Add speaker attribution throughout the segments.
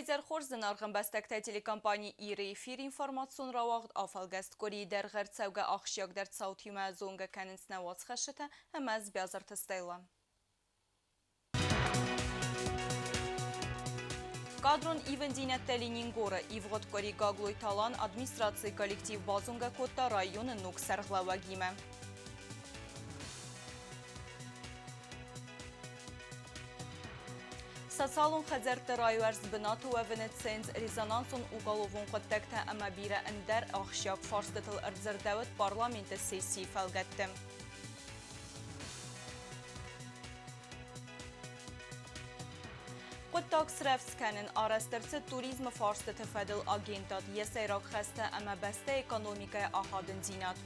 Speaker 1: Pfizer xorzen argın bəstəkdə telekompaniya iri efir informasyon ravaqd afalgəst gori der gərtsəvgə axşiyaq der çavtiyumə zonga kəninsnə vaz xəşətə həməz bəzart istəylə. Kadron ивендинетте Ленингора ивгот кори гаглой талан администрации коллектив базунга котта районы нук сарглавагиме. Сасалун хазерте райверс бинату вевенет сенз резонансон уголовун коттекте амабира эндер ахшак фарстетл эрзердевет парламенте сессии фелгетте. قطاق سرفسکنن آرسترس توریزم فارست تفادل آگنداد یه سیراک خسته اما بسته اکانومیکای آهادن زیناد.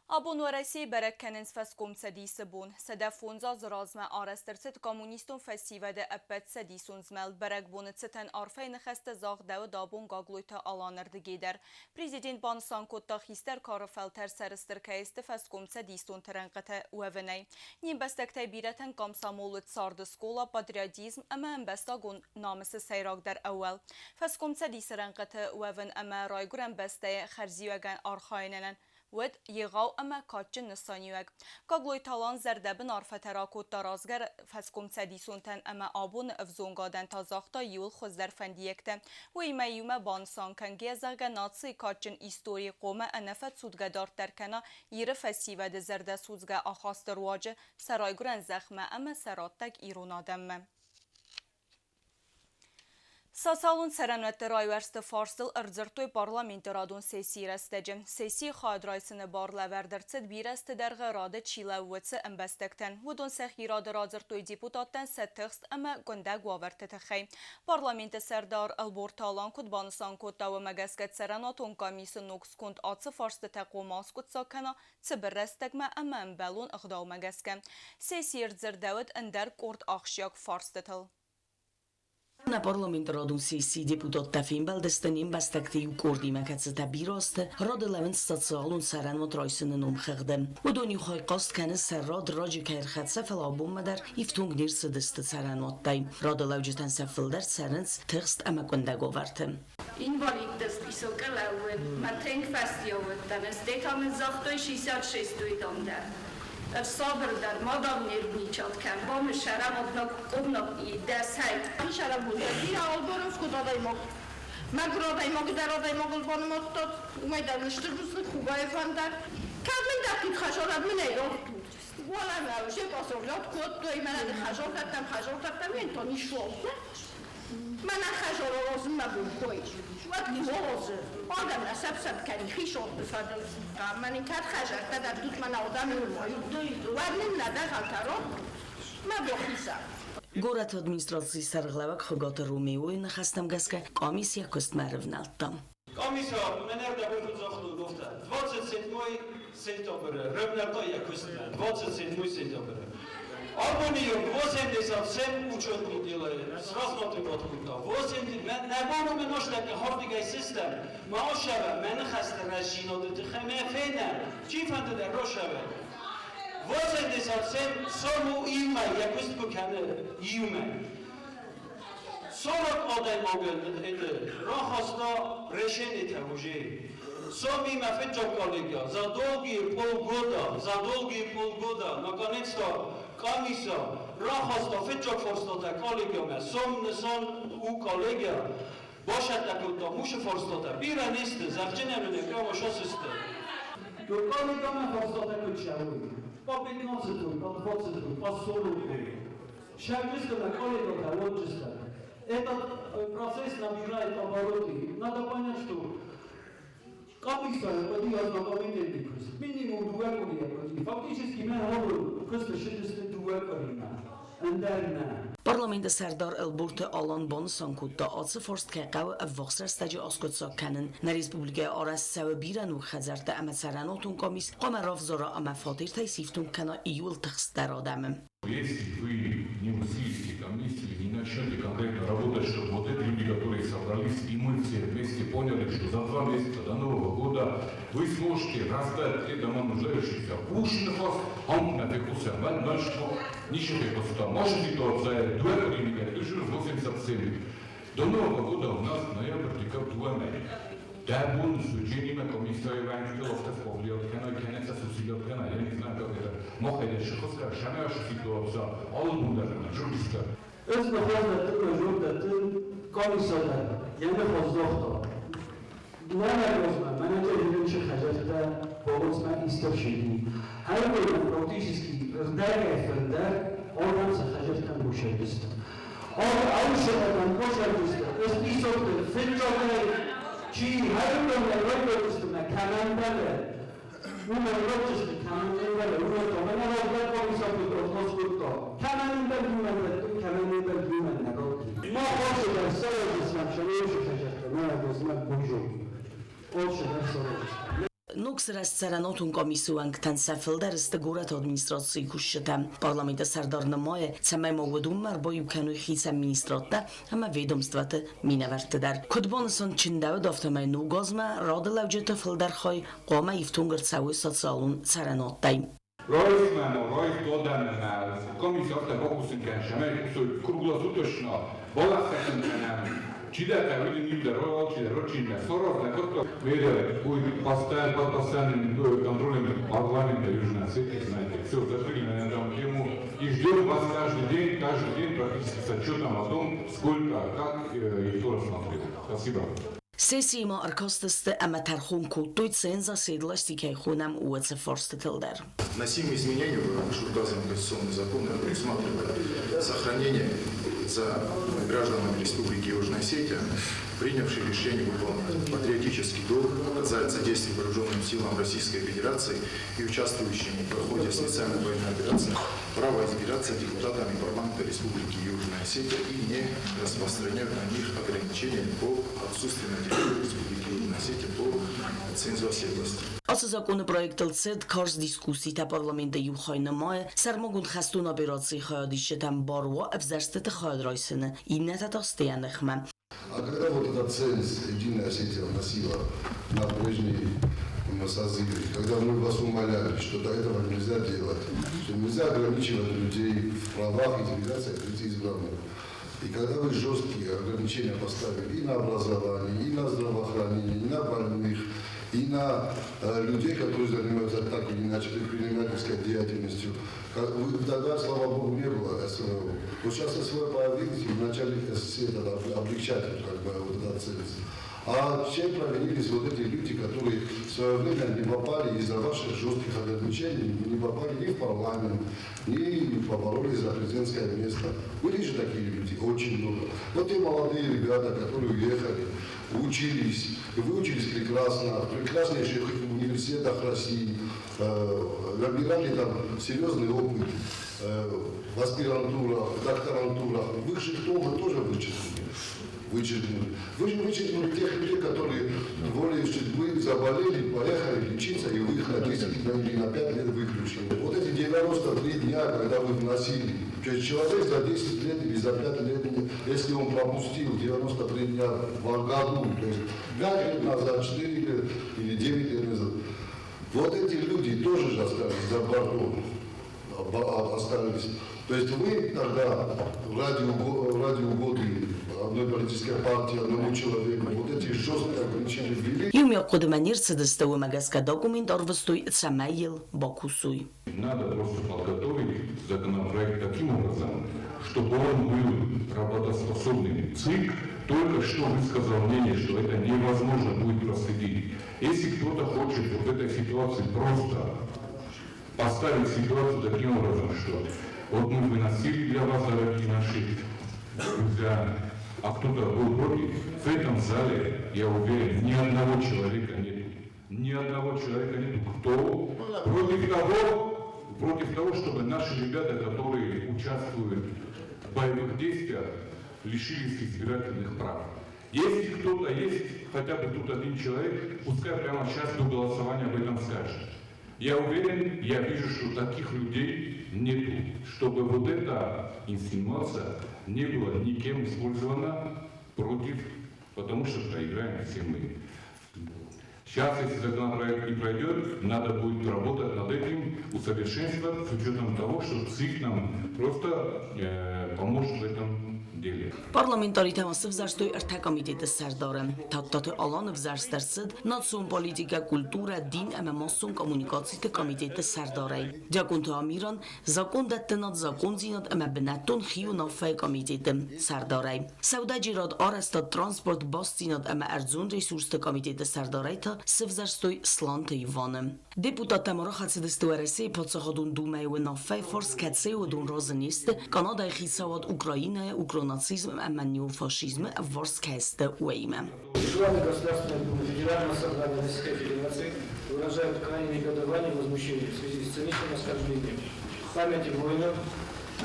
Speaker 1: Abon России berek feskom sedisebun. Sedefunza zrazme arasterset komünistun festivede epet sedisunsmel berek bonetseten arfeyn xeste zag dev dabun gagloyta alanırdı gider. Prezident Bansan Kotta hister karafelter serister kayste feskom sedisun terenqete uveney. Nim bestekte bireten kamsamolut sardı skola patriotizm ama embestagun namısı seyrak der evvel. Feskom sediserenqete uven ama rayguren besteye xerziyegen arxaynenen. ود یغاو اما کاتچن نسانیوگ کاغلوی تالان زردبن آرفترا کوتا رازگر فسکم سدیسونتن اما آبون افزونگادن تازاختا یول خوزدر فندیکتن و ایما یوم بانسان کنگی زرگ ناتسی کاتچن ایستوری قومه انفت سودگدار ترکنا یره فسیوه زرده سودگه آخاست رواجه سرایگرن زخمه اما سراتک ایرون آدمه. Sasalun Serenette Rayverste Farsıl Erzertoy Parlamenti Radun Sesi restecem. Sesi xadraysını barla verdertset bir reste derge radı çilevvetsi embestekten. Vudun sehi radı Razertoy deputattan settext ama gönde guaverte texey. Parlamenti Serdar Elbortalan kutbanısan kutta ve megesket Serenatun kamisi noks kunt atsı Farste teqomas kutsa kana tsibir restekme ama embelun ıgdav megesken. Sesi Erzerdevet ender kort akşiyak Farstetel.
Speaker 2: Na parlament radun sesi deputat tafin beldestenin bestektiyu kurdi meketsete biraste rad levent statsaalun serenvat raysının umxegdem. و دونی خواهی قاست کنه سر راد راجی که ارخدسه فلابون مدر ایفتونگ نیر سدست سرنوات دایم. راد لوجتن سفل در سرنس تغست اما کنده گوورتم.
Speaker 3: Invalid dest isokelauet, matenk fastiovetan, estekam zachtoi 66 domder. صابر در مادام نرمیچات کن با مشرم ابناب دست های این شرم بود دیر اول برف کد آدای ما مگر آدای ما که در آدای ما گلبان ما داد اومای در نشتر روزن خوبه افن در کامل دقیق خشارت من ایران والا نوشه پاسورلات کد دوی من از خشار دادم این تا نیشوال من خشار رازم مبون کوی وقتی موازه آدم نسب کنی خیشان بفردل من این کار خشارت در دوت من آدم نورمایی ورنم ندر غلطران من بخیزم
Speaker 2: گورت ادمینستراسی سرغلوک خگات رومیوی نخستم گسکه کامیسیا کست مرونالتم.
Speaker 4: Komisja menerdabur zaxtu gofta 27 sentabr rövnartaya kustna 27 sentabr Albaniya 87 учет делает сработает куда 80 набору меноштаки хавдигай систем маошава мен хаста рашинод тхмефена чифанд der рошава 87 сому има якуст букане иуме 40 آدم موجود ایده راه خواستا رشنی تموجی سومی مفید جوکالگیا زادولگی پولگودا ناکانیستا کامیسا راه خواستا فید جوک فرستا کالگیا من سوم نسان او کالگیا باشد تکوتا موش فرستا بیره نیست زخچه نمونه که آماشا سسته دو کالگیا من فرستا تکوت شوی با 15 با 20 با سولو بگی شویست من کالگیا تلوت جسته Этот процесс набирает обороты. Надо понять, что комиссия подъезд на комитете минимум 2 года. Фактически мы говорим, просто 62 года.
Speaker 2: Parlamenti Serdar Elborta alan banısan kutta atsı forst که قو افوخسر استجی آسکت ساکنن نه ریسپوبلیکای آرس سو بیرن و خزرده اما سرناتون کامیس قام راف زارا اما فاتیر تایسیفتون کنا ایول تخست در آدمم.
Speaker 5: Если вы не усилите комиссию, иначе начнете конкретно работать, чтобы вот эти люди, которые собрались, и мы все вместе поняли, что за 2 месяца до Нового года вы сможете раздать те дома нуждающихся. Ушнахос, он на векуся, мальчику, ничего не просто. Может ситуация, 2 времени, решил 87. До Нового года у нас ноябрь, декабрь, 2 месяца. Да, будут судьями комиссия Иванского повлияет, конечно, сусидят, я не знаю, как это. Мохайда Шиховская, шамяша ситуация, Албунда, журналистка.
Speaker 4: Öz nefazda tıkla komisyada yeni hozdokta. Nene rozma, менеджер yürüyüşü hacette boğulsma istevşirdi. Her bölüm protişiski ırdak efender oradan hacetten boşardıstı. Avuşadan boşardıstı. Özbisokta, fıçokta, çi her bölüm röpördüstü kanandale. Una röpördüstü kanandale. Una tomana rozda komisyonu protoskurto. Kanandale ما قلت در سر جسم شنوش خجلت ما گزمت بوجو قلت در سر جسم
Speaker 2: Nuksras Ceranotun komissiyondan səfildər istiqorat administrasiya kuşşətam. Parlamentə sərdar namayə səməm oğudunlar boyu kanu xis administratda ama vedomstvatı minəvərtidər. Kudbonison Çindəvi daftamay nugazma radı lavcıtı fildər xay qama iftungır səvi sotsialun Ceranotday.
Speaker 5: Rois dodanna komisija ovdje pokusinka šamaj kruglosutešno bolasakana čidata vidim ilda ročina Soros da kako vede pod postajanjem kontrolem parlamenta Južna Ossetija, знаете, все закрыли на эту тему и ждем вас каждый день практически с отчетом о том, сколько, как и кто рассмотрел. Спасибо.
Speaker 2: Sesima arkastıstı ama tarxun kultuy ценза седласти кай хунам уаца форстатылдар.
Speaker 6: Вносимые изменения в указанный конституционный закон предусматривают сохранение за гражданами Республики Южная Осетия, принявшие решение выполнить патриотический долг, оказать содействие вооруженным силам Российской Федерации и участвующим в ходе специальной военной операции право избираться депутатами парламента Республики Южная Осетия и не распространяют на них ограничения по отсутствию на территории Республики Южная Осетия по цензу оседлости.
Speaker 2: Asıl zakonu projektılsıd karz diskusita parlamenta yuxaynamaya sarmagun xastun операции хаядищетам барва авзарстыты хаядрайсыны иннета тастыяныхма.
Speaker 7: А когда вот эта ценз Единая Осетия вносила на прежние созывы, когда мы вас умоляли, что до этого нельзя делать, что нельзя ограничивать людей в правах избираться и быть избранным. И когда вы жесткие ограничения поставили и на образование, и на здравоохранение, и на больных, и на людей, которые занимаются так или иначе предпринимательской деятельностью. Тогда, слава Богу, не было СВО. Вот сейчас СВО появились, и вначале облегчать вот этот ценз. А все провинились вот эти люди, которые в свое время не попали из-за ваших жестких ограничений, не попали ни в парламент, ни поборолись за президентское место. Были же такие люди, очень много. Вот те молодые ребята, которые уехали, учились, выучились прекрасно, в прекраснейших университетах России, набирали там серьезный опыт, в аспирантурах, в докторантурах, высших тоже вычеркнули. Вы же вычеркнули тех людей, которые волей судьбы заболели, поехали лечиться, и вы их на 10 или на 5 лет выключили. Вот эти 93 дня, когда вы вносили, то есть человек за 10 лет или за 5 лет, если он пропустил 93 дня в году, то есть 5 лет назад, 4 лет или 9 лет назад, вот эти люди тоже же остались за бортом, остались. То есть вы тогда ради угоды одной политической партии, одному человеку, вот эти жесткие ограничения ввели.
Speaker 2: Юм якудыманир цедыстывы магаска документ орвыстуй цамайил бокусуй.
Speaker 5: Надо просто подготовить законопроект таким образом, чтобы он был работоспособным. ЦИК только что высказал мнение, что это невозможно будет проследить. Если кто-то хочет вот этой ситуации просто поставить ситуацию таким образом, что вот мы выносили для вас, дорогие наши друзья, а кто-то был против, в этом зале, я уверен, ни одного человека нет. Ни одного человека нет, кто против того, чтобы наши ребята, которые участвуют в боевых действиях, лишились избирательных прав. Если кто-то есть, хотя бы тут один человек, пускай прямо сейчас до голосования об этом скажет. Я уверен, я вижу, что таких людей нету, чтобы вот эта инсинуация не была никем использована против, потому что проиграем все мы. Сейчас, если законопроект не пройдет, надо будет работать над этим, усовершенствовать с учетом того, что ЦИК нам просто поможет в этом деле.
Speaker 2: Parlamentarի թեմասով զարստոյ ըրթակամիտետը սարդարը, թատտատը ալանը վզարստարցըդ, նացուն պոլիտիկա կուլտուրա դին ամամասուն կոմունիկացիտը կոմիտետը սարդարը։ Ջակունթը ամիրան, զակոն դատտնատ զակոն զինատ ամաբնատուն խիուն ավվայ կոմիտետը սարդարը։ Սավդա ջիրատ արաստատ տրանսպորտ բաս զինատ ամա արձուն ռեսուրստը կոմիտետը սարդարը սվ զարստոյ սլանթը իվանը։ Դեպուտատը մորախացը դստուարեսի պոցախոդուն դումայու նավվայ ֆորս կացե ու դուն ռոզնիստը, կանադայ խիսավատ Ուկրաինայ, укронацизм, маньофашизм, ворскайста уэйма.
Speaker 8: Главы Государственной Думы Федерального собрания Российской Федерации выражают крайнее негодование и возмущение в связи с циничным оскорблением памяти воинов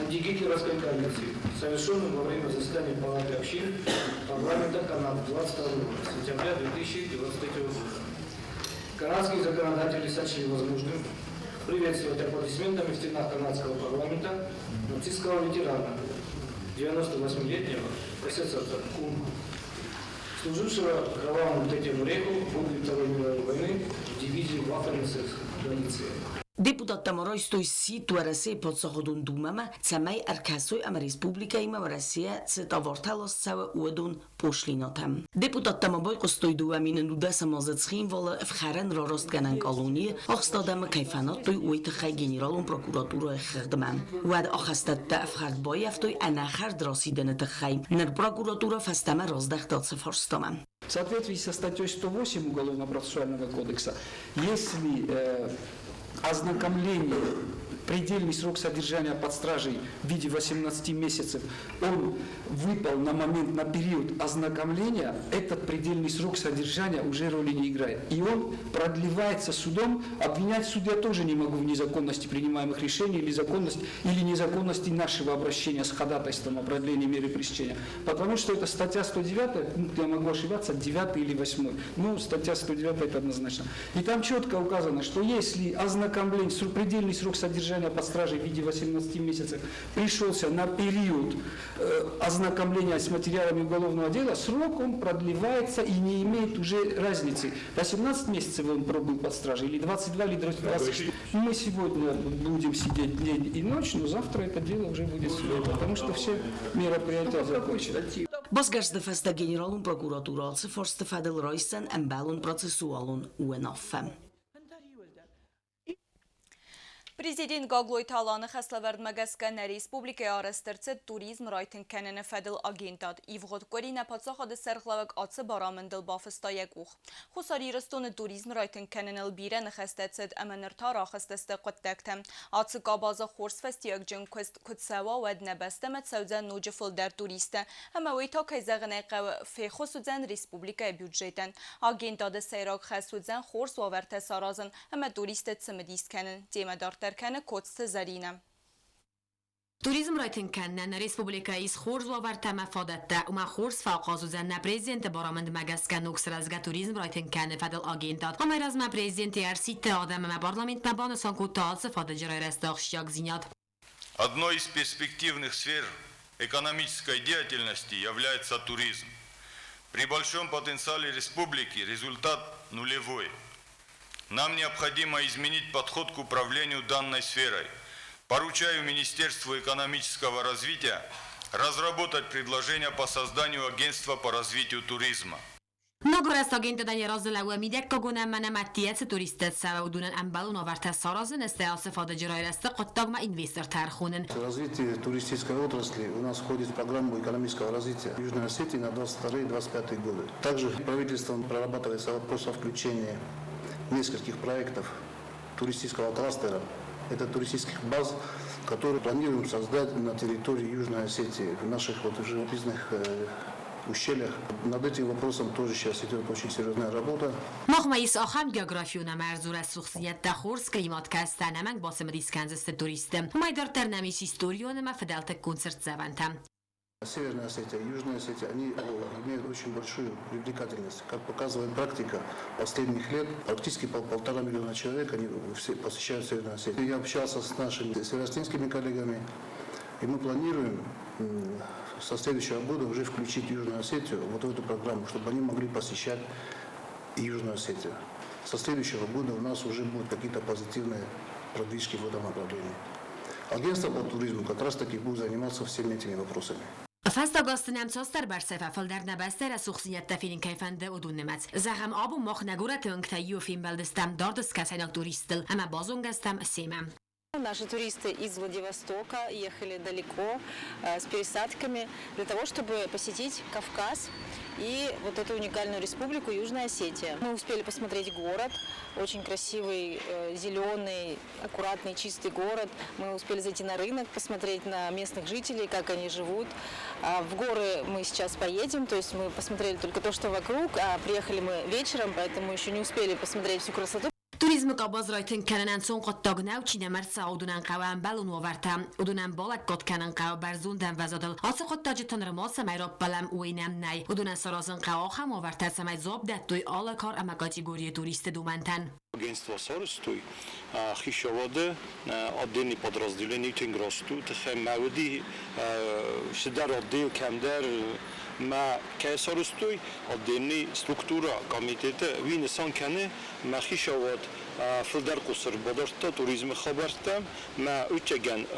Speaker 8: антигитлеровской коалиции, совершенным во время заседания Палаты общин парламента Канады 22 сентября 2023 года. Канадские законодатели сочли возможным приветствовать аплодисментами в стенах канадского парламента нацистского ветерана, 98-летнего профессора Кума, служившего кровавому третьему рейху в годы Второй мировой войны в дивизии Waffen-СС «Галиция».
Speaker 2: Deputat Tamaraistoi si tuarase podsahodun dumama tsamai arkasoi am Respublikai ma Россия цетаворталос цава уедун пошлиноtam. Deputat Tamaboy qostoi duamin nuda samazetsxin vala fxaran rarast ganan qaluni axstadam kayfanat toy uit xay generalun prokuratura xigdman. Wad axastat afxard boyaftoi anaxar drasidan txay. Ner prokuratura fastama razdachtat сфорстама.
Speaker 9: В соответствии со статьей 108 Уголовно-процессуального кодекса, если ознакомление, предельный срок содержания под стражей в виде 18 месяцев, он выпал на период ознакомления, этот предельный срок содержания уже роли не играет. И он продлевается судом. Обвинять суд я тоже не могу в незаконности принимаемых решений или незаконности нашего обращения с ходатайством о продлении меры пресечения. Потому что это статья 109, я могу ошибаться, 9 или 8. Ну, статья 109 это однозначно. И там четко указано, что если ознакомление, предельный срок содержания под стражей в виде 18 месяцев пришелся на период ознакомления с материалами уголовного дела, срок он продлевается и не имеет уже разницы. 18 месяцев он пробыл под стражей, или 22, или 24. Мы сегодня будем сидеть день и ночь, но завтра это дело уже будет следовать, потому что все мероприятия закончены.
Speaker 2: Bosgars de festa generalun prokuraturace forste fadel roisen en balun processualun uenaffe.
Speaker 1: Президент Гаглой Таланы хаславард магаскана республикой арастырцы туризм райтын кәнені фәділ агентад. Ивғод көріне патсақады сәрғлавық атсы барамындыл бафыстаяк ух. Хусари рыстоны туризм райтын кәнініл бирен хәстәтсід әмінір тара хәстәсті құттәкті. Атсы қабазы хорс фәстияк жын күтсәва вәдіне бәстімет сәудзән нөжіфіл дәр туристі. Әмі өйта кайзағын әқәві фейхусудзән республикай бюджетен. Агентады сайрак хәсудзән хорс вавәрті саразын. Әмі туристі цімідіс кәнін. Демедар ترکن کدست زرینه.
Speaker 10: Turizm raytın kəndən Respublikayız xorz və var təməfadətdə Uma xorz fəqaz üzənə prezidenti baramınd məgəskən uksrazga turizm raytın kəni fədil agentat. Ama razma prezidenti әрситті adamı parlament məbanı sanku taatsı fadıcırı rəstaqşyak zinyat.
Speaker 11: Одной из перспективных сфер экономической деятельности является туризм. При большом потенциале республики результат нулевой. Нам необходимо изменить подход к управлению данной сферой. Поручаю Министерству экономического развития разработать предложение по созданию агентства по развитию туризма.
Speaker 10: Много раз агентдан yarazılağı midek kogunan manamatiyyat turistet savudunun ambalun avarta sarazın istihasıfada ciraylasты qottagma investor tarixunun.
Speaker 7: Развитие туристической отрасли у нас входит в программу экономического развития Южной Осетии на 22-25 годы. Также правительством прорабатывается вопрос о включении нескольких проектов туристического кластера. Это туристических баз, которые планируем создать на территории Южной Осетии, в наших живописных ущельях. Над этим вопросом тоже сейчас идет очень серьезная работа.
Speaker 10: Махмаис ахам географиуна марзур асухсият дахурс климат кастанаманг басым рисканзест туристы. Майдар тернамис историона ма федалта концерт завантам.
Speaker 12: Северная Осетия и Южная Осетия, они имеют очень большую привлекательность. Как показывает практика последних лет, практически 1,5 миллиона человек они все посещают Северную Осетию. Я общался с нашими северостинскими коллегами, и мы планируем со следующего года уже включить Южную Осетию вот в эту программу, чтобы они могли посещать и Южную Осетию. Со следующего года у нас уже будут какие-то позитивные продвижки в этом направлении. Агентство по туризму как раз таки будет заниматься всеми этими вопросами.
Speaker 10: Fesztagasztó nem cosztar bárszefá földárna besztere szuxnyette filinkejfende udun nemec. Zaham abu moch naguratunk jó filmbeldeztem dardeszkászának turistel, ама bozongeztem szémem.
Speaker 13: Наши туристы из Владивостока ехали далеко с пересадками для того, чтобы посетить Кавказ и вот эту уникальную республику Южная Осетия. Мы успели посмотреть город, очень красивый, зеленый, аккуратный, чистый город. Мы успели зайти на рынок, посмотреть на местных жителей, как они живут. В горы мы сейчас поедем, то есть мы посмотрели только то, что вокруг, а приехали мы вечером, поэтому еще не успели посмотреть всю красоту.
Speaker 10: Turizmuk a bazrajtön kellenen szonkottag naucsine merca udunan kawán belun overtam, udunan balakkot kellenen kawa bár zundan vezadal. Atszakottajitan ramosa mely rappalem új nem nej. Udunan szarazan kawa ham overtat samaj zobdettúj alakar ama kategória turiste dumantan.
Speaker 14: Агентство Соростуй хищоводы отдельные подразделения тенгросту, тхемауди шидар отдел камдар ма кесоростуй отдельные структура комитета винесан кане ма хищовод филдар кусар бодарта туризм хабарта ма учеген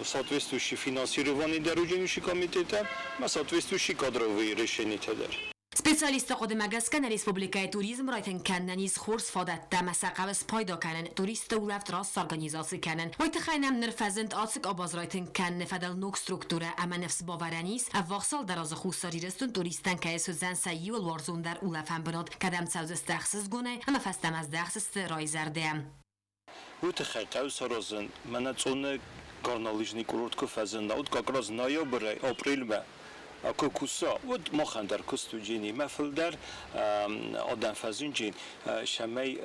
Speaker 14: соответствующий финансирование дорожнющий комитета ма соответствующий кадровые решения тедер.
Speaker 10: Specialista qodi magaskan Respublikai turizm rajten kennen is khurs fadatta masaqavis payda kenen turista ulaft rast organizacji kenen. Vajta khaynam nerfazent atsik abaz rajten kenne fadal nok struktura ama nefs bavaranis avvaxsal dar az khussari restun turistan kayes hozan sayyi ul warzundar ulafan banot kadam savzes taxsiz gune ama fastam az daxsiz rayzardem.
Speaker 14: Vajta khaytav sarazın manatsone горнолыжный курорт Куфазен, вот как раз ноябрь, апрель, ако куса, вот махандар кустуджини, мафилдар, адам фазунджин, шамай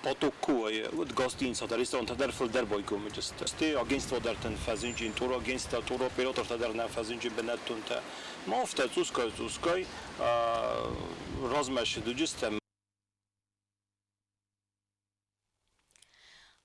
Speaker 14: потоку, вот гостиница, дар ресторан, дар филдар бойку мجаст. Сте агентство дар тен фазунджин, тур агентство, тур оператор, дар на фазунджин бенатунта. Мафта цускай, размаш дуджистем.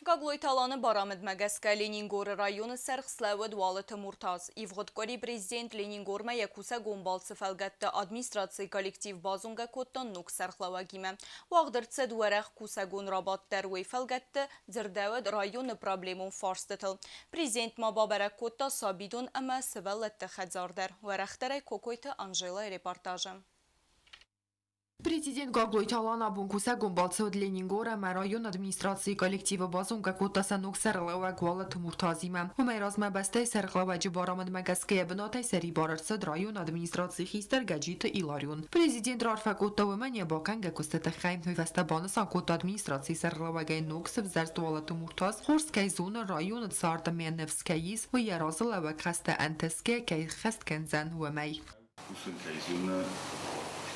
Speaker 1: Գագլոյ տալանը բարամդ մագասկա Լենինգորը ռայոնը սերխսլավը դուալը թմուրտազ։ Իվղոտկորի պրեզիդենտ Լենինգորմը եկուսա գոմբալցը ֆալգատտը ադմինիստրացիի կոլեկտիվ բազունգա կոտտան նուկ սերխլավագիմը։ Ուաղդրցը դուարեղ կուսագուն ռաբատ դարվեի ֆալգատտը ձրդավդ ռայոնը պրաբլեմուն ֆարստտլ։ Պրեզիդենտ մաբաբարակ կոտտա սաբիդուն əmə սվəlլətті խədzարդər։ Ուարəxտərə կոկոյթը Անժելա ռեպարտաժը։
Speaker 15: Президент Гаглой Талана Бункуса Гумбалцев Ленингора район администрации коллектива Базунга Кутасанук Сарлава Гвала Тумуртазима. Умайразма бастай Сарлава Джибарамад Магаская Бенотай Сери Барарцад район администрации Хистер Гаджита Иларион. Президент Рарфа Кутавымания Баканга Кустатахайм Хуйвастабана Санкут администрации Сарлава Гайнуксов Зарствала Тумуртаз Хорская зона района Царта Меневскаис Уяразлава Каста Антеске Кай Хасткензан Уамай.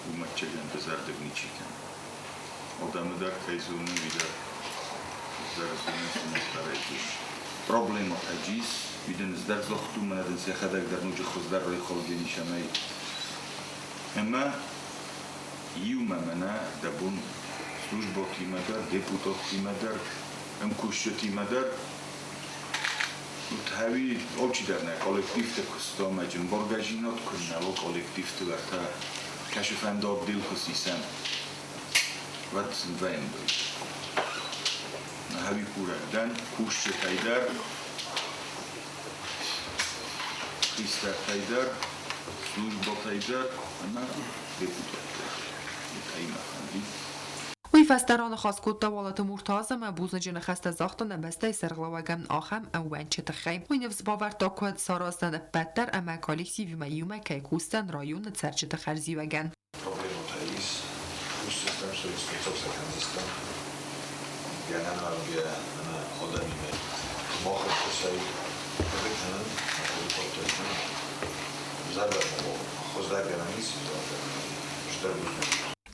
Speaker 16: Umaççıdan bezardık niçiken. Odamı da kayzunu vidar zarazını sunaklaraydı. Problema aciz, vidin zdar zohtu manadın sehadak dar nucu khuzdar roy kholgeni şamay. Ama yuma mana dabun служба климатар, депутат климатар, кушча климатар. Uthavi obchidarna kollektiv te kustomajun borgajinot kunna o kollektiv te varta Kashifanda Abdil Khusisam. Wat zijn Habi Kuradan, Kushche Haidar, Krista Haidar, Slujba Haidar, Ana deputat. Taima Khandi.
Speaker 15: وی فستران خاص کتا والت مرتازم بوزن جن خست زاختن بسته سرغلوگم آخم اوان چه تخیم وی نفس باور تا کد ساراستن بدتر اما کالکتیوی میومه که کوستن رایون سرچه تخرزی وگن
Speaker 6: Problema taiz, sistem što istočan sistem. Genel ana odamime mohat kusay beklenan helikopterden zarbe xozdar ganamis işte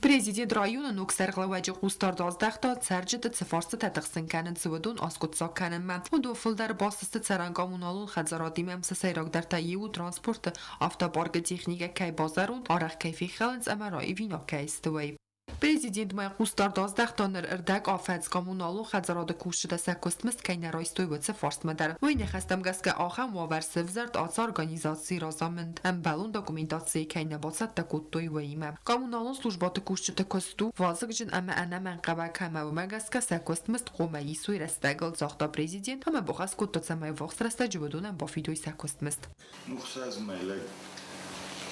Speaker 15: Президент района Нуксаргла ваджи қустар 12 та царджит цифарсы татықсын кәнін цывыдун аскутсак кәнін мәм. Онду фылдар басысты царангамуналун хадзаради мәмсі сайрак дар таеву транспорты автопарка техника кай базарун арақ кайфи хелінс әмәрай вина кайстывай. Президент май қустар 12 тонер ірдәк афәдз коммуналу хадзарады кушыда сәкостміст кайна райстой вөтсі форстмадар. Вайны хастам газка ахам ваверсі взард аца организации разамынд. Әмбәлун документации кайна басат такуттой вайма. Коммуналун службаты кушыда косту вазык жын әмі әна мәнқаба кәмәума газка сәкостміст қомайи суй рәстәгіл зақта президент әмі бұғас күттатсамай вақс рәстә жүбідун әм бафидой сәкостміст.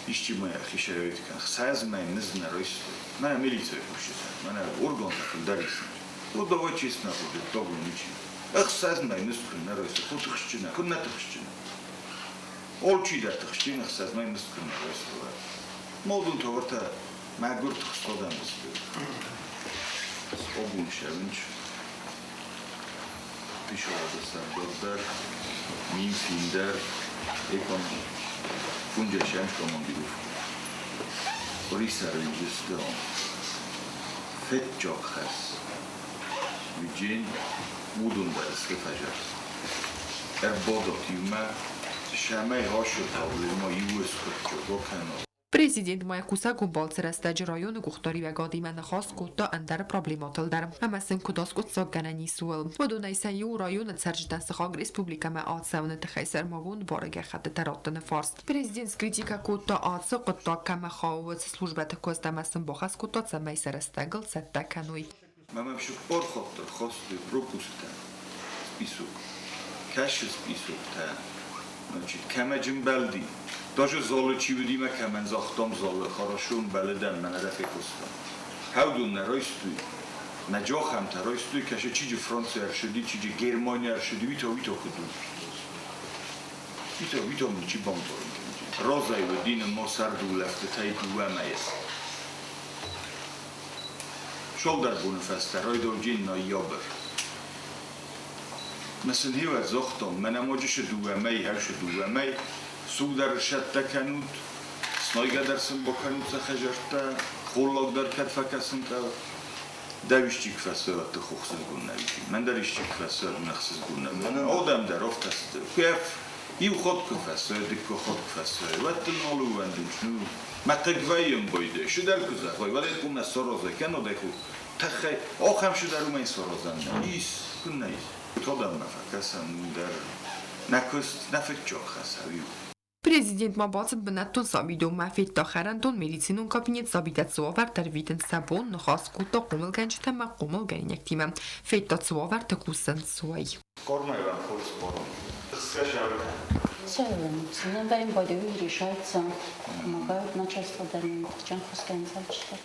Speaker 16: Ищи моя хищевитка. Сазмай не знаю, на милицию пущу. На орган дарис. Вот давай честно будет, того ничего. Ах сазмай не скрын на ройсе. Хоть хищина, хоть на хищина. Олчи да хищина, сазмай не скрын на ройсе. Модун товарта магур тхстодам бисту. Обун шевинч. Пишо адастар мим финдер экономи. Funge și-am comandit. Orisarul este om. Fetcioc has. Vigin budunda este fajar. Bodot iuma și-amai hoșul tavle mo iues curciogocano.
Speaker 15: Президент май куса гумбалцы растаджи районы гухтори вегоди мен хас кутта андер проблематыл дар. Амасын кудас кутсак ганани суэл. Водунай сайу районы царжитан сахаг республика ма атсавны тхайсар магун барага хатты тараттаны фарс. Президент критика кутта атсы кутта кама хауыц службата коздамасын бахас кутта цамай сарастагл сатта кануй.
Speaker 16: Мама şu порхоттыр хосты пропуста. Список. Каш список-та. Значит, камаджин балди. Даже золы чивидима камен захтам золы хорошун баледан мен рефекустам. Хавдун на ройстуй. На джохам та ройстуй каше чиджи Франция аршиди, чиджи Германия аршиди, вито худу. Вито мчи бомборин. Розай вдин мосарду лефте тайду вамайс. Шолдар бунфаста ройдов джин йобер. مثل هیو زختم منم وجش دوامه هرش دوامه سودر شد تکنود سنایگه درسن بکنود سخجرتا خورلاق در کتفکسن تا دویشتی کفسات خوخسز گون نویشی من درشتی کفسات نخسز گون نویشی آدم در افت است کف ایو خود کفسات دکو خود کفسات وقتی نالو وندیم شنو متقویم بایده شو در کزه خواهی ولی کم نسارازه کنو دکو تخی آخم شو در اومه سارازن نیست کن نیست Тодам нафакасан در نکست نفکجا خساویو.
Speaker 15: Президент Мабацын бінаттун сабиду мафет тахарантун медицинун кабинет сабитат суавар тарвитен сабон нахас кута қумыл ганчта ма қумыл ганьяк тима. Феттат суавар такусан суай.
Speaker 16: Кормайван холс борон. Скажем.
Speaker 17: Севен, им бойдовые решаются, помогают начальство дарим, чем организация.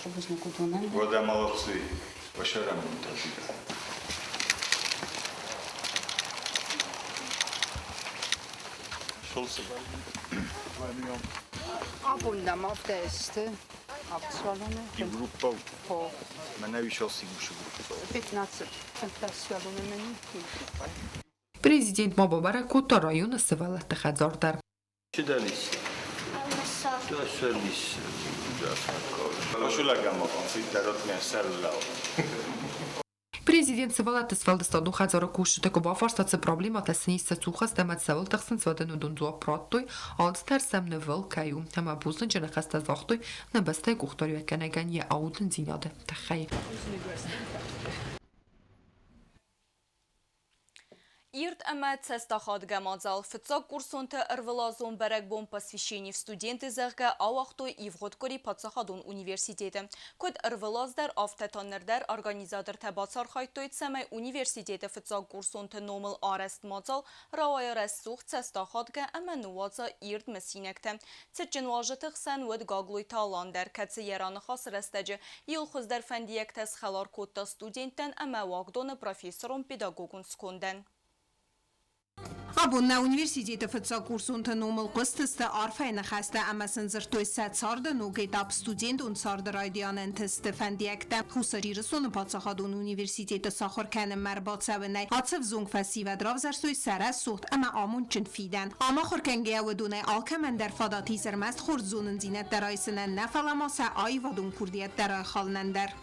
Speaker 17: Трубузно кудунен.
Speaker 16: Вода молодцы. Вашарам монтажида.
Speaker 18: Abundam auf der Este, abzwallone.
Speaker 16: Die Gruppe, man habe ich auch sie musche Gruppe.
Speaker 18: 15 фантасиялоне мени.
Speaker 15: Президент Мабабара кута района сывалатты хадзардар.
Speaker 16: Чидалис. Дашалис. Пошула гаммакон, фитарот мен сарлау.
Speaker 15: Президент сывалатты свалдыстаду хадзара кушыты куба фарстатсы проблемата снисса цухас дамат савыл тахсын свадыну дунзуа праттой, алдстар самны выл каю. Ама бузын жана хаста захтой на бастай кухтори векенеген я аудын зиняды. Тахай.
Speaker 1: Ирт әмәт сәстахат гамадзал фитсак курсонты ырвылазун бәрәк бом посвящений в студенты зәғға ауақтой Ивғоткори Патсахадун университеті. Көд ырвылаздар автотоннердар организатор тәбатсар хайтойт сәмәй университеті фитсак курсонты номыл арест мадзал равая рәссух сәстахатға әмәнуаза ирт мәсинәкті. Цитчин важытық sən вәд гаглой таландар кәтсі яраны хас рәстәджі ел хүздар фәндияк тәс қалар кодта студенттен әмә вағдоны профессорун педагогун сконден.
Speaker 19: Abunna Universiteti Fıtsakursunta numul qıstısda arfayna xəstə əməsin zırtoy sət sardı nugeytab student un sardı raydiyanın testi fəndiyəkdə xusariri sonu patsaxadun Universiteti saxorkənin mərbat səvinəy atsıv zung fəsivə dravzərsoy sərə suht əmə amun çün fiden. Ama xorkəngəyə vədunay alkəməndər fadati zərməst xorzunun zinət dərayısının nəfəlaması ay vadun kurdiyyət dəray xalnəndər.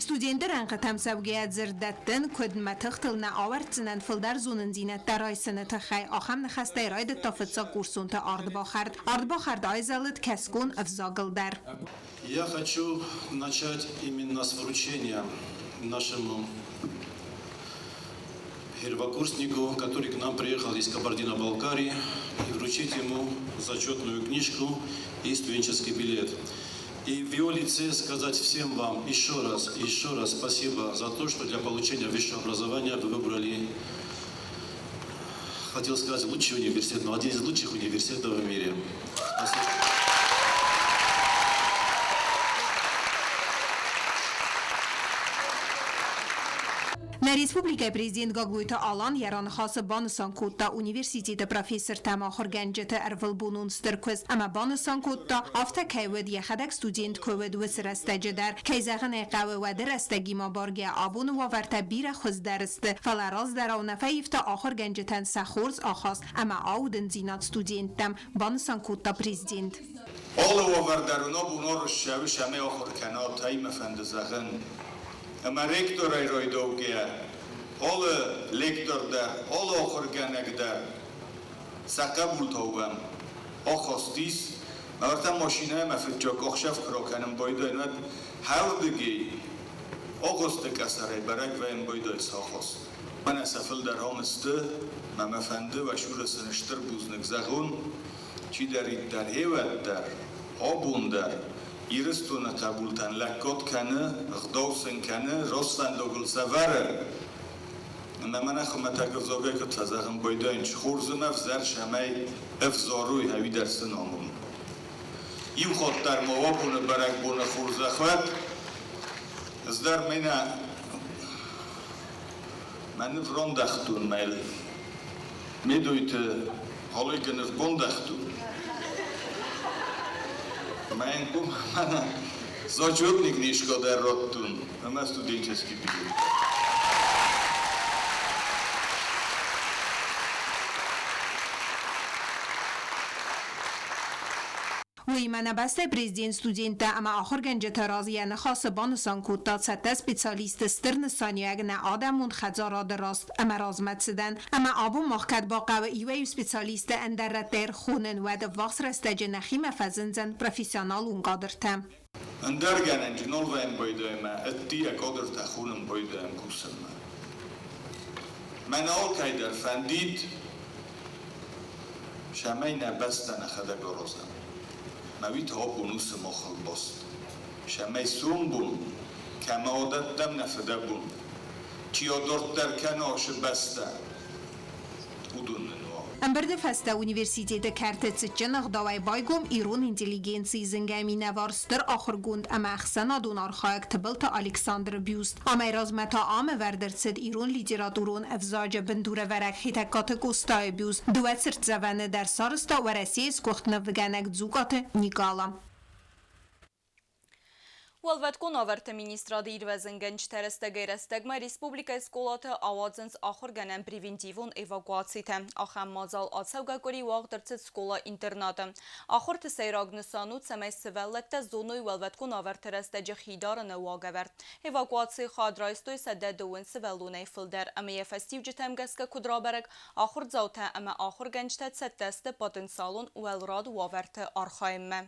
Speaker 19: Studenter anqa tamsavgiyat zirdəttin ködmə tıxtılna avartsının fıldar zonun zinət dərayısını tıxay axam nəxəstə iraydı tafıtsa kursunta ардбахард. Ардбахард айзалыт kəskun əvzaqıldar.
Speaker 20: Я хочу начать именно с вручения нашему первокурснику, который к нам приехал из Кабардино-Балкарии, и вручить ему зачетную книжку и студенческий билет. И в его лице сказать всем вам еще раз спасибо за то, что для получения высшего образования вы выбрали, хотел сказать, лучший университет, но один из лучших университетов в мире. Спасибо.
Speaker 19: На республика президент Гагуйта Алан яран хас бонусан кутта университет профессор Тамахор Генджета Эрвилбунун Стирквиз ама бонусан кутта афта кайвед яхадак студент ковид всрастجدر кайзагن قاو و درستگی ما بارگه آبون و ورته بیر خوز درست فلراز در اون فیفتا آخر گنجتن سخورز آخاس اما آودن زینات ستودنتم بانسان کوتا پریزیدنت
Speaker 16: Alle وردرونا بونار شوش همه آخر کنار تایم فندزغن اما رکتور ای روی دوگه alle lektor در alle آخر گنگ در سقبول تاوم آخاستیس مورتا ماشینه مفرجاک آخشف کراکنم بایده اینوید هردگی آخاسته کسره برک و این بایده ساخاست من اسفل در همسته ممفنده و شور سنشتر بوزنک زغون چی دارید در هیوت در آبون در ایرستونه قبولتن لکات کنه اغداوسن کنه راستن دوگل سوره من اخوام تگرزاگه که تزاقم بایده این خورزن افزر شمه افزاروی هوی درسن آمون این خود در موابونه برک بونه خورزه خود از در من فران دختون میل میدویت حالی که نفبان دختون من کم من زاجوتنی کنیشکا در رادتون من студенческий билет.
Speaker 19: وی من بسته پریزیدنت ستودنتا اما آخر گنج ترازیه نخواست بانسان کوتا سته سپیسالیست استرن سانیاگ نه آدمون خزاراد راست اما رازمت سدن اما آبو مخکد با قوه ایوه سپیسالیست اندر رتر خونن و دواقس رستج نخیم فزنزن پروفیسیونال اون قادرتم
Speaker 16: اندر گنن جنال و این بایده ما اتیه قادر تخونم بایده هم کوسن من آل که در فندید شمه نبسته نخده گرازم مویت ها بونوس ماخل باست شمه سوم بون کم عادت دم نفده بون چیا دارد در کناش بسته بودون نوا
Speaker 19: امبرد فسته اونیورسیتیت کرتت جنق داوی بایگم ایرون انتلیگنسی زنگمی نوارستر آخر گوند اما اخسنا دونار خواهک تبلت الکساندر بیوست اما رازمتا آم وردرسد ایرون لیتراتورون افزاج بندور ورک خیتکات گستای بیوست دوت سرت زوانه در سارستا و رسیز کختنه وگنک زوگات نیگالا
Speaker 1: Walvatkun avert ministrada irvezingenç terestagma Respublika Skolata avadzens axır gənən preventivun evakuasiyte. Axam mazal atsavgakori vaqdırtsız skola internatı. Axır tseyragны sanut səməy sivəlletdə zonuy Walvatkun avert terestəcə xidarını vaqavert. Evakuasiya xadraystoy sədə dövün sivəlunay fıldər. Əməyə festivcə təmgəskə kudraberek axır zavtə əmə axır gənçtə səttəstə potensialun uəlrad vavərtə arxayımmə.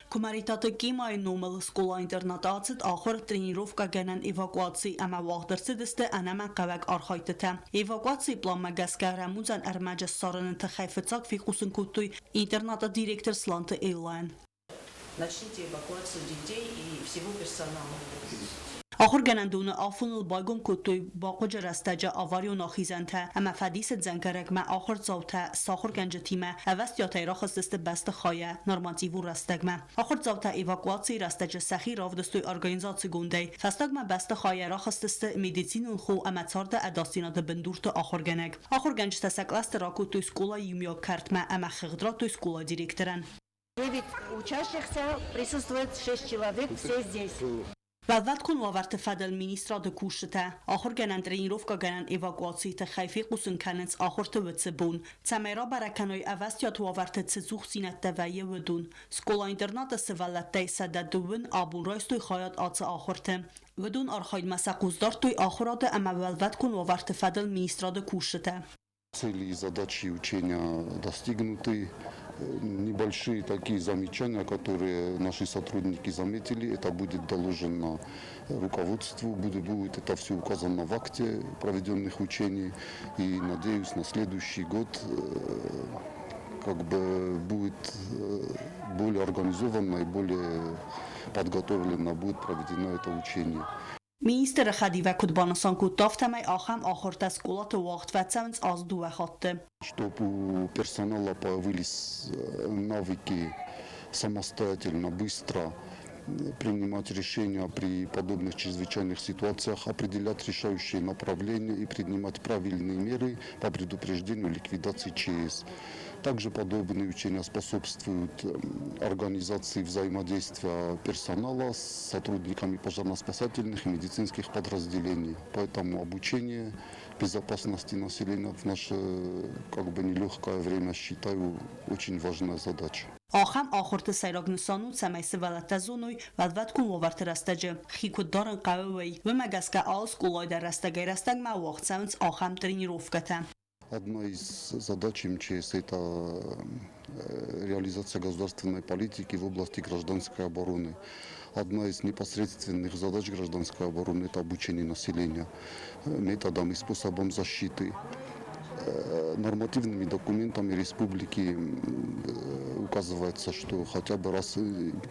Speaker 21: Կոմարիտատը կիմայի նոմել սկոլա ինտերնատացիտ ախոր տրենիրովկա գենան էվակուացի ամա վաղդրցիդստը անամա կավակ արխայտը Էվակուացի պլամա գասկարամուզան արմաջը սարնն թխայֆծակ ֆիխուսն կուտույ ինտերնատը դիրեկտոր Сланта Эйлайн.
Speaker 2: Начните эвакуацию детей и всего персонала.
Speaker 21: آخر گنندون آفون البایگون کتوی باقوج رستجا آواری و ناخیزنته اما فدیس زنگرک ما آخر زوتا ساخر گنج تیمه اوست یا تیرا خستست بست خایه نورماتیو رستگمه آخر زوتا ایواکواتسی رستج سخی راودستوی ارگانیزاسی گونده فستگمه بست خایه را خستست مدیسینون خو اما تارده اداستینات بندورت آخر گنگ آخر گنج تسکلست را کتوی سکولا یومیو کرتمه اما خغدرات توی سکولا دیرکترن
Speaker 3: 9 учащихся, присутствует 6 человек, все здесь.
Speaker 21: Валват кун ваварт фадал министра де куште ахор генан тренировка генан эвакуации те хайфи кусун канец ахор те вцбун цамера бараканой авастят ваварт цзух синат тавае вдун скола интерната севалат тайсада дувн абун ройстой хаят ац ахорте вдун архайд масакуздор той ахорат ама валват кун ваварт фадал министра де куште
Speaker 22: Цели и задачи учения достигнуты. Небольшие такие замечания, которые наши сотрудники заметили, это будет доложено руководству, будет это все указано в акте проведенных учений. И надеюсь, на следующий год будет более организованно и более подготовлено будет проведено это учение.
Speaker 21: Министр خدی و کدبانسان کودتافتمای آخم آخرت از کولات وقت و цемц از دو خاطه.
Speaker 22: Чтобы у персонала появились навыки самостоятельно, быстро принимать решения при подобных чрезвычайных ситуациях, определять решающие направления и принимать правильные меры по предупреждению и ликвидации ЧС. Также подобные учения способствуют организации взаимодействия персонала с сотрудниками пожарно-спасательных и медицинских подразделений. Поэтому обучение безопасности населения в наше нелегкое время считаю очень важной задачей.
Speaker 21: آخم آخرت سیراگ نسانو سمیس ولت زونوی ولوت کن وورت رستجه خیکود دارن قوی و مگس که آز کولای در رستگی رستگ ما وقت سمنس آخم тренировката.
Speaker 22: Одна из задач МЧС – это реализация государственной политики в области гражданской обороны. Одна из непосредственных задач гражданской обороны – это обучение населения методам и способам защиты. Нормативными документами республики указывается, что хотя бы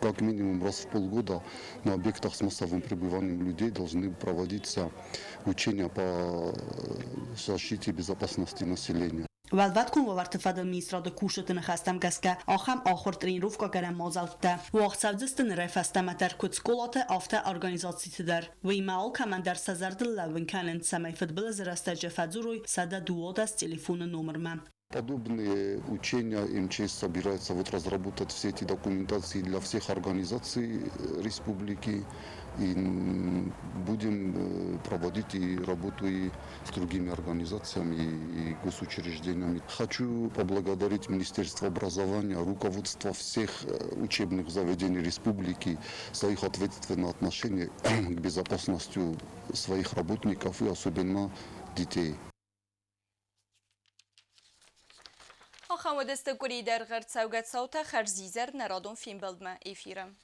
Speaker 22: как минимум раз в полгода на объектах с массовым пребыванием людей должны проводиться учения по защите и безопасности населения.
Speaker 21: ولوت کن وورت فدل میسرا د کوشت نخستم گسکه آخم آخر тренировка گرم مازالته وقت سوزستن رفستم در کتسکولات آفته ارگانیزاسی تدر و ایمال کمندر سزرد لون کنند سمی فدبل زرسته جفادزوروی سده دواد از تلفون نمر من.
Speaker 22: Подобные учения МЧС собирается разработать все эти документации для всех организаций республики и будем проводить и работу и с другими организациями и госучреждениями. Хочу поблагодарить Министерство образования, руководство всех учебных заведений республики за их ответственное отношение к безопасности своих работников и особенно детей.
Speaker 1: آخام و دست گری در غرد سوگت صوت خرزیزر نرادون فیلم بلدمه ایفیرم.